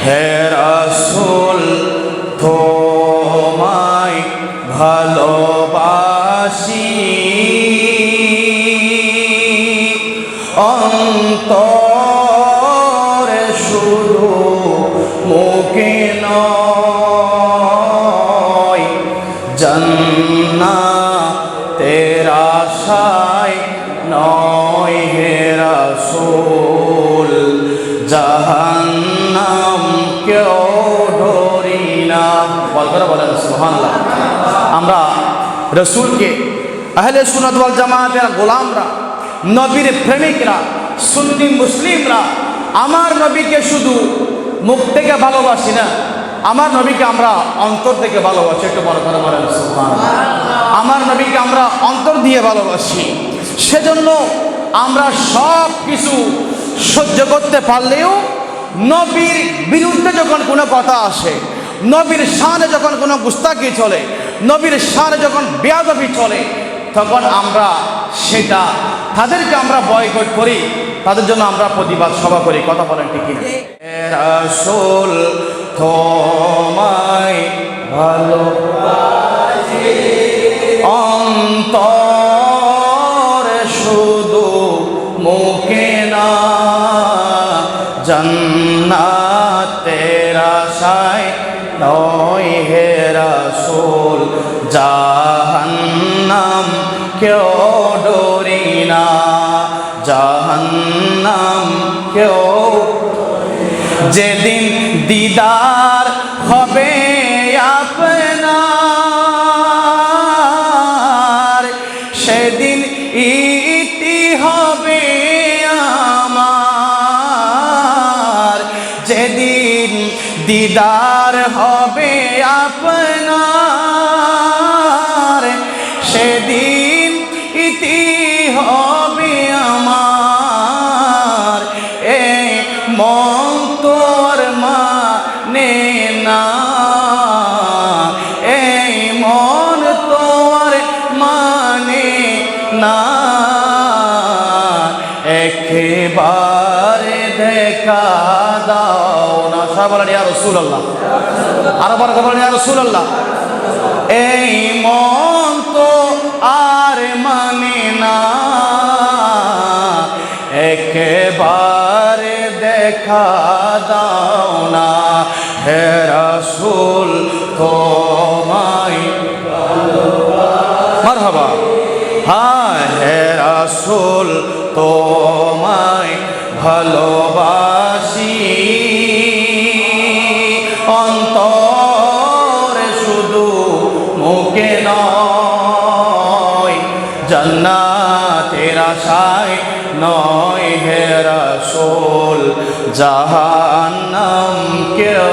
হে রাসূল তোমায় ভালোবাসি, অন্তরে শুধু মুখে নয়, জান্নাতের আশায় নয় হে রাসূল, জাহান্নাম কেউ ডরি না। বলেন সুবহানাল্লাহ। আমরা রাসূলকে আহলে সুন্নাত ওয়াল জামাতের গোলামরা, নবীর প্রেমিকরা, সুন্নি মুসলিমরা আমার নবীকে শুধু মুখ থেকে ভালোবাসি না, আমার নবীকে আমরা অন্তর থেকে ভালোবাসি। একটু বড় করে বলেন সুবহানাল্লাহ। আমার নবীকে আমরা অন্তর দিয়ে ভালোবাসি। সেজন্য আমরা সব কিছু সহ্য করতে পারলেও নবীর বিরুদ্ধে যখন কোনো কথা আসে, নবীর শানে যখন কোনো গুস্তাখি চলে, নবীর শানে যখন বেয়াদবি চলে, তখন আমরা সেটা তাদেরকে আমরা বয়কট করি, তাদের জন্য আমরা প্রতিবাদ সভা করি। কথা বলেন ঠিক কিনা? রাসূল তোমায় ভালোবাসি, অন্তরে শুধু মুখে না, জান্নাতের আশায় নয় হে রাসূল, জাহান্নাম কেউ ডরি না, জাহান্নাম কেউ। যেদিন দিদার হবে আপনার, সেদিন ইতি হবে আমার, যেদিন দিদার হবে আপনার, সেদিন ইতি হবে আমার। এই মন তোর মানে না, এই মন তোর মানে না, একেবারে দেখা দাও না। সবাই বলেন ইয়া রাসূলুল্লাহ, আরো বড় করে বলেন ইয়া রাসূলুল্লাহ। এই মন তো আর মানে না, একেবারে দেখা দাও না হে রাসূল তোমায় ভালোবাসি। মারহাবা। হ্যাঁ হে রাসূল তোমায় ভালোবাসি, অন্তরে শুধু মুখে নয়, জান্নাতের আশায় নয় হে রাসূল, জাহান্নাম কেউ